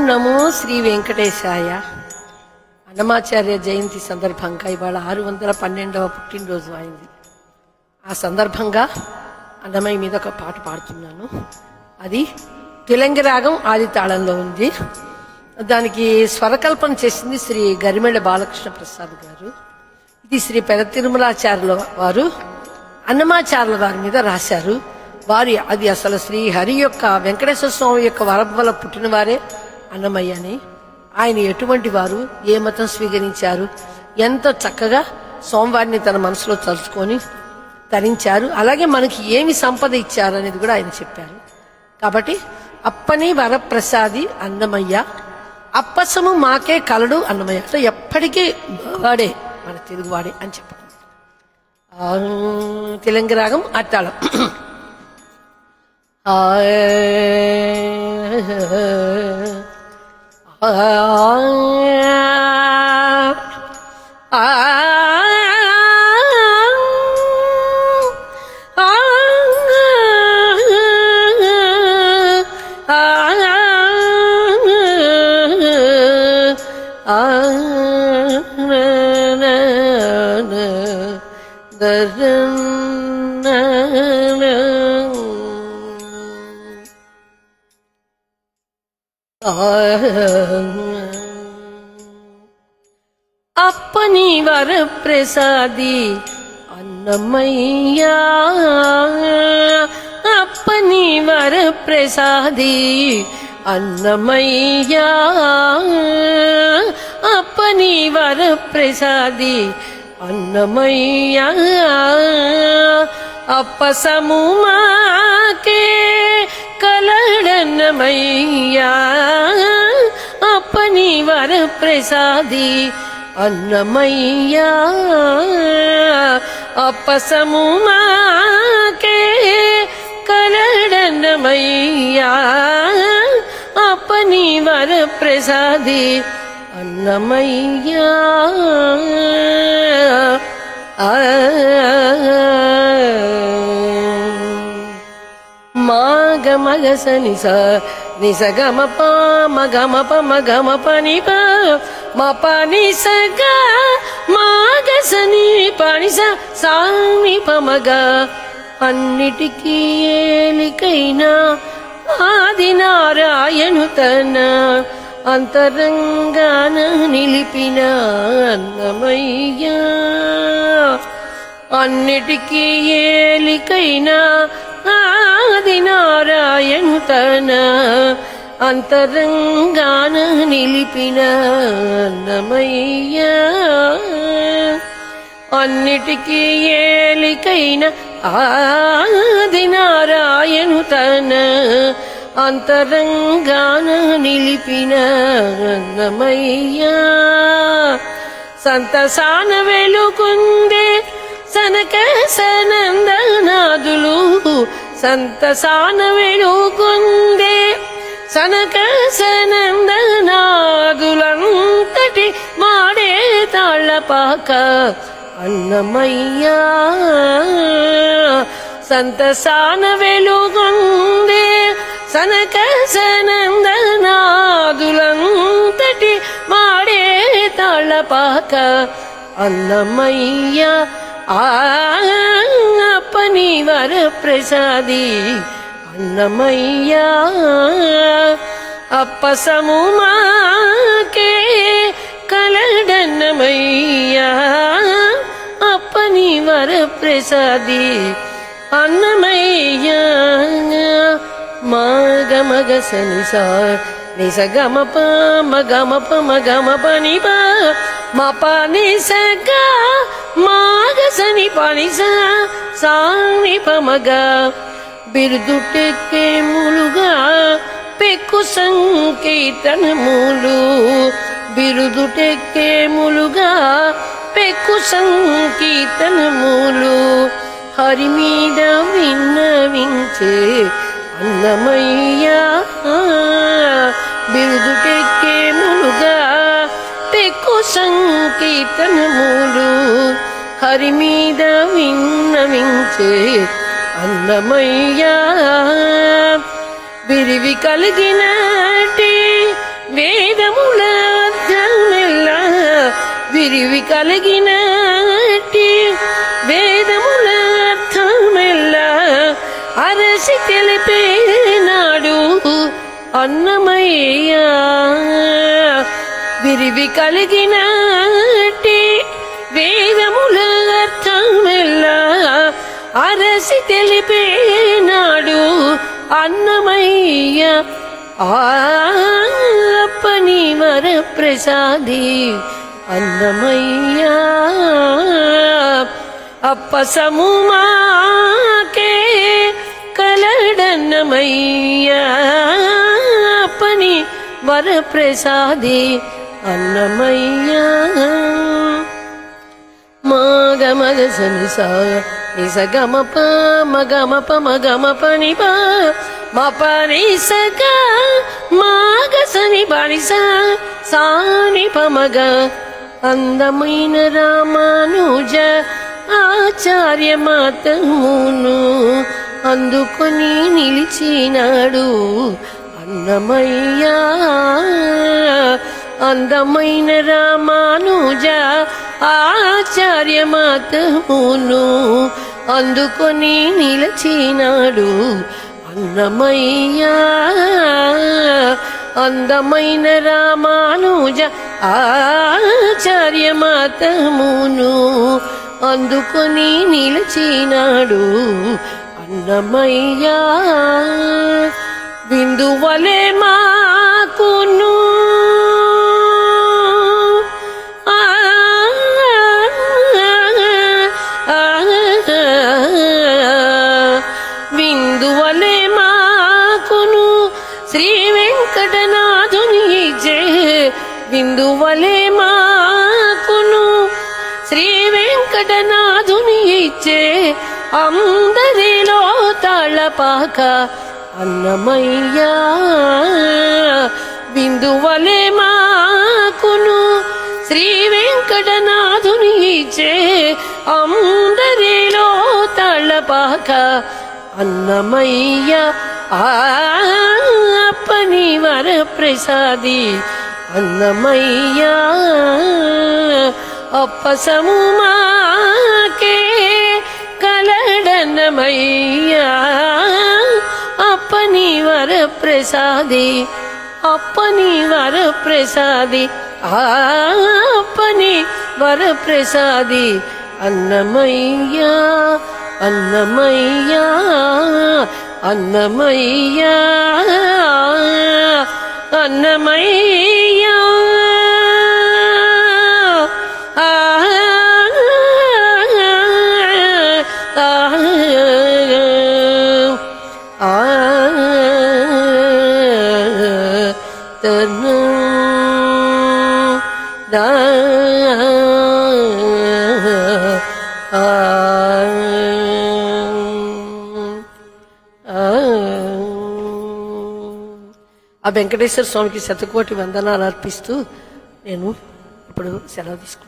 నమో శ్రీ వెంకటేశాయ. అన్నమాచార్య జయంతి సందర్భంగా ఇవాళ 612వ పుట్టినరోజు అయింది. ఆ సందర్భంగా అన్నమయ్య మీద ఒక పాట పాడుతున్నాను. అది తిలంగి రాగం ఆది తాళంలో ఉంది. దానికి స్వరకల్పన చేసింది శ్రీ గరిమెళ్ళ బాలకృష్ణ ప్రసాద్ గారు. ఇది శ్రీ పెద తిరుమలాచార్యుల వారు అన్నమాచార్యుల వారి మీద రాశారు. వారి అది అసలు శ్రీ హరి యొక్క వెంకటేశ్వర స్వామి యొక్క వరం వల్ల పుట్టిన వారే అన్నమయ్య అని. ఆయన ఎటువంటి వారు, ఏ మతం స్వీకరించారు, ఎంతో చక్కగా స్వామివారిని తన మనసులో తలుచుకొని తరించారు. అలాగే మనకి ఏమి సంపద ఇచ్చారు అనేది కూడా ఆయన చెప్పారు. కాబట్టి అప్పని వరప్రసాది అన్నమయ్య, అప్పసము మాకే కలడు అన్నమయ్య. అంటే ఎప్పటికీ వాడే, మన తెలుగువాడే అని చెప్పడం. తిలంగి రాగం అట్టాళం. అప్పని వరప్రసాది అన్నమయ్య, అప్పని వరప్రసాది అన్నమయ్య, అప్పని వరప్రసాది అన్నమయ్య, అప్పసము మాకే కలడన్నమయ్యా, అప్పని వరప్రసాది అన్నమయ్యా, అప్పసము మాకే కలడన్నమయ్యా, అప్పని వరప్రసాది అన్నమయ్యా. మగ సని స నిస గమ ప మగమ ప మగమ పని ప మ పని సగ మగ సని పని స సాని ప మగ. అన్నిటికీ ఏలికైనా ఆది నారాయణు తన అంతరంగాన నిలిపిన అన్నమయ్య, అన్నిటికీ ఏలికైనా ఆది నారాయణు తన అంతరంగాన నిలిపిన అన్నమయ్య, అన్నిటికీ ఏలికైన ఆది నారాయణు తన అంతరంగాన నిలిపిన అన్నమయ్య. సంతసాన వెలుగుందే సనక సనందనాదులు, సంతసాన వెలుగుందే సనక సనందనాదులంతటి మాడే తాళ్ళపాక అన్నమయ్య, సంతసాన వెలుగుందే సనక సనందనాదులంతటి మాడే తాళ్ళపాక అన్నమయ్య. అప్పని వరప్రసాది అన్నమయ్య, అప్పసము మాకే కలడన్నమయ్య, అప్పని వరప్రసాది అన్నమయ్య. మగ మగ సని స నిస గమ ప మగమ ప మగమ పని ప మ పని సగ మగ సని పని స సాని ప మగ. బిరుదుటెక్కేములుగా పెక్కు సంకీర్తనములు, బిరుదుటెక్కేములుగా పెక్కు సంకీర్తనములు, హరి మీద విన్నవించే అన్నమయ్య, బిరుదుటెక్కేములుగా పెక్కు సంకీర్తనములు, హరి మీద విన్నవించే అన్నమయ్య. విరివి కలిగినటి వేదముల అర్థమెల్ల విరివి కలిగినట్టి వేదముల అర్థమెల్ల అరసి తెలిపేనాడు అన్నమయ్య. విరివి కలిగినట్టి వేదముల అర్థమెల్ల అరసి తెలిపేనాడు అన్నమయ్య. అప్పని వరప్రసాది అన్నమయ్య. అప్పసము మాకే కలడన్నమయ్య. అప్పని వరప్రసాది అన్నమయ్య. మగ సని సా నిస గమ ప మగమ ప మగమ పని ప మపని సగ మాగ సని బని సాని పమగ. అందమైన రామానుజ ఆచార్య మాతమును అందుకొని నిలిచినాడు అన్నమయ్య. అందమైన రామానుజ ఆచార్య మాతమును అందుకొని నిలిచినాడు అన్నమయ్య. అందమైన రామానుజ ఆచార్య మాతమును అందుకొని నిలిచినాడు అన్నమయ్య. బిందువలే మాకును విందువలే మాకును శ్రీ వెంకటనాథుని ఇచ్చే. విందువలే మాకును శ్రీ వెంకటనాథుని ఇచ్చే. అందరిలో తాళపాక అన్నమయ్య. విందువలే మాకును శ్రీ వెంకటనాథుని ఇచ్చే. అందరిలో తాళపాక అన్నమయ్య. అప్పని వరప్రసాది అన్నమయ్య. అప్పసము మాకే కలడన్నమయ్య. అప్పని వరప్రసాది అప్పని వరప్రసాది అప్పని వరప్రసాది అన్నమయ్య. అన్నమయ్య అన్నమయ్య అన్నమయ్య. ఆ వెంకటేశ్వర స్వామికి శతకోటి వందనాలు అర్పిస్తూ నేను ఇప్పుడు సెలవు తీసుకుంటాను.